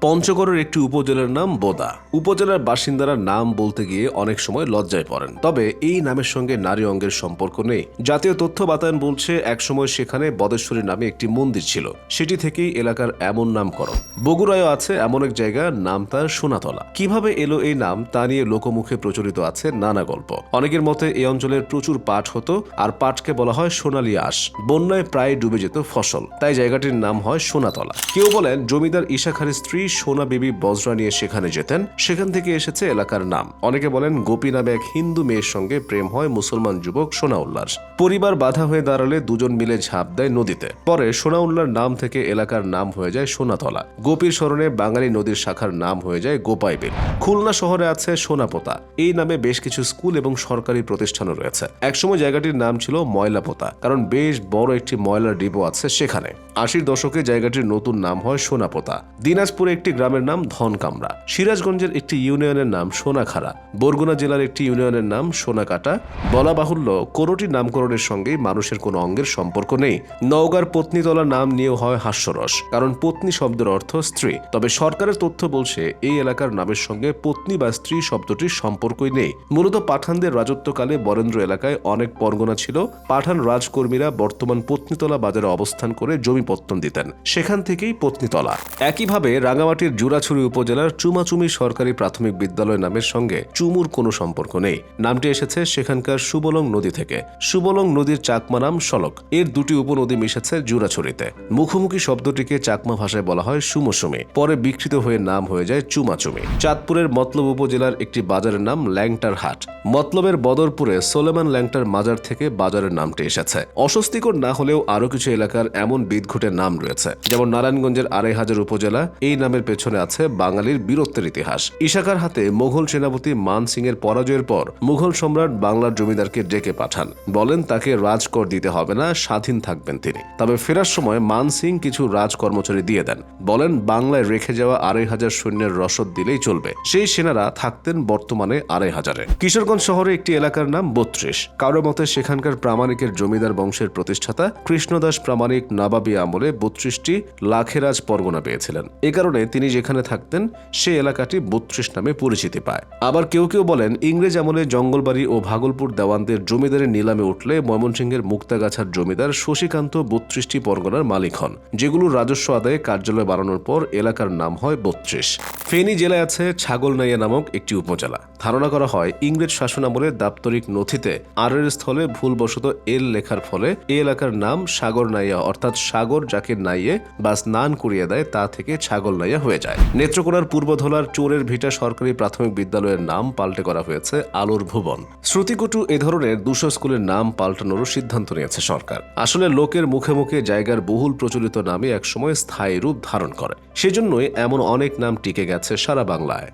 পঞ্চগড়ের একটি উপজেলার নাম বোদা। উপজেলার বাসিন্দারা নাম বলতে গিয়ে অনেক সময় লজ্জায় পড়েন, তবে এই নামের সঙ্গে নারী অঙ্গের সম্পর্ক নেই। জাতীয় তথ্য বাতায়ন বলছে একসময় সেখানে বদেশ্বরী নামে একটি মন্দির ছিল, সেটি থেকেই এলাকার এমন নামকরণ। বগুড়ায়ও আছে এমন এক জায়গা, নাম তার সোনাতলা। কিভাবে এলো এই নাম তা নিয়ে লোকমুখে প্রচলিত আছে নানা গল্প। অনেকের মতে এই অঞ্চলের প্রচুর পাট হতো, আর পাটকে বলা হয় সোনালী আঁশ। বন্যায় প্রায় ডুবে যেত ফসল, তাই জায়গাটির নাম হয় সোনাতলা। কেউ বলেন জমিদার ঈশা খাঁর স্ত্রী সোনা বিবি বজরা নিয়ে সেখানে যেতেন, সেখান থেকে এসেছে এলাকার নাম। অনেকে বলেন গোপী নামে এক হিন্দু মেয়ের সঙ্গে প্রেম হয় মুসলমান যুবক সোনাউল্লাহর। পরিবার বাধা হয়ে দাঁড়ালে দুজন মিলে ঝাঁপ দেয় নদীতে। পরে সোনাউল্লাহর নাম থেকে এলাকার নাম হয়ে যায় সোনাতলা। গোপীর স্মরণে বাঙালি নদীর শাখার নাম হয়ে যায় গোপাইবিল। খুলনা শহরে আছে সোনাপোতা। এই নামে বেশ কিছু স্কুল এবং সরকারি প্রতিষ্ঠানও রয়েছে। একসময় জায়গাটির নাম ছিল ময়লাপোতা, কারণ বেশ বড় একটি ময়লার ডিপো আছে সেখানে। ৮০ দশকে জায়গাটির নতুন নাম হয় সোনাপোতা। দিনাজপুরে একটি গ্রামের নাম ধনকামরা। সিরাজগঞ্জের একটি ইউনিয়নের নাম সোনাখাড়া। বরগুনা জেলার একটি ইউনিয়নের নাম সোনাকাটা। বলা বাহুল্য, কোনোটি নামকরণের সঙ্গেই মানুষের কোনো অঙ্গের সম্পর্ক নেই। নওগাঁর পত্নীতলা নাম নিয়েও হয় হাস্যরস, কারণ পত্নী শব্দের অর্থ স্ত্রী। তবে সরকারের তথ্য বলছে এই এলাকার নামের সঙ্গে পত্নী বা স্ত্রী শব্দটির সম্পর্কই নেই। মূলত পাঠানদের রাজত্বকালে বরেন্দ্র এলাকায় অনেক পরগনা ছিল। পাঠান রাজকর্মীরা বর্তমান পত্নীতলা বাজারে অবস্থান করে জমি পত্তন দিতেন, সেখান থেকেই পত্নীতলা। একইভাবে রাঙামাটির জুরাছড়ি উপজেলার চুমাচুমি সরকারি প্রাথমিক বিদ্যালয় নামের সঙ্গে চুমুর কোনো সম্পর্ক নেই। নামটি এসেছে সেখানকার সুবলং নদী থেকে। সুবলং নদীর চাকমা নাম সলক। এর দুটি উপনদী মিশেছে জুরাছড়িতে। মুখোমুখি শব্দটিকে চাকমা ভাষায় বলা হয় সুমসুমি, পরে বিকৃত হয়ে নাম হয়ে যায় চুমাচুমি। চাঁদপুরের মতলব উপজেলার একটি বাজারের নাম ল্যাংটার হাট। মতলবের বদরপুরে সোলেমান ল্যাংটার মাজার থেকে বাজারের নামটি এসেছে। অস্বস্তিকর না হলেও আরো কিছু এলাকার এমন বিদঘুটে নাম রয়েছে, যেমন নারায়ণগঞ্জের ২৫০০ উপজেলা। এই নামের পেছনে আছে বাঙালির বীরত্বের ইতিহাস। ঈশাখার হাতে মোগল সেনাপতি মান সিং এর পরাজয়ের পর মুঘল সম্রাট বাংলার জমিদারকে ডেকে পাঠান, বলেন তাকে রাজকর দিতে হবে না, স্বাধীন থাকবেন তিনি। তবে ফেরার সময় মান সিং কিছু রাজ কর্মচারী দিয়ে দেন, বলেন বাংলায় রেখে যাওয়া ২৫০০ সৈন্যের রসদ দিলেই চলবে। সেই সেনারা থাকতেন বর্তমানে ২৫০০-এ। কিশোরগঞ্জ শহরে একটি এলাকার নাম ৩২। কারো মতে সেখানকার প্রামাণিকের জমিদার বংশের প্রতিষ্ঠাতা কৃষ্ণদাস প্রামাণিক নবাবী আমলে ৩২টি লাখেরাজ পরগনা পেয়েছিলেন। এ কারণে তিনি যেখানে থাকতেন সে এলাকাটি ৩২ নামে পরিচিতি পায়। আবার কেউ কেউ বলেন ইংরেজ আমলে জঙ্গলবাড়ি ও ভাগলপুর দেওয়ানদের জমিদারের নিলামে উঠলে ময়মনসিংহের মুক্তাগাছার জমিদার শশীকান্ত ৩২টি পরগনার মালিক হন, যেগুলোর রাজস্ব আদায়ে কার্যালয় বানানোর পর এলাকার নাম হয় ৩২। ফেনী জেলায় আছে ছাগলনাইয়া নামক একটি উপজেলা। ধারণা করা হয় ইংরেজ শাসনামলে দাপ্তরিক নথিতে আরের স্থলে ভুলবশত এল লেখার ফলে এই এলাকার নাম সাগরনাইয়া, অর্থাৎ সাগর যাকে নাইয়ে বা স্নান করিয়ে দেয় তা থেকে ছাগলনাইয়া হয়ে যায়। নেত্রকোনার পূর্বধলার চোরের ভিটা সরকারি প্রাথমিক বিদ্যালয়ের নাম পাল্টে করা হয়েছে আলোর ভুবন। শ্রুতিকটু এ ধরনের ২০০ স্কুলের নাম পাল্টানোরও সিদ্ধান্ত নিয়েছে সরকার। আসলে লোকের মুখে মুখে জায়গার বহুল প্রচলিত নামে একসময় স্থায়ী রূপ ধারণ করে, সেজন্যই এমন অনেক নাম টিকে গেছে সারা বাংলায়।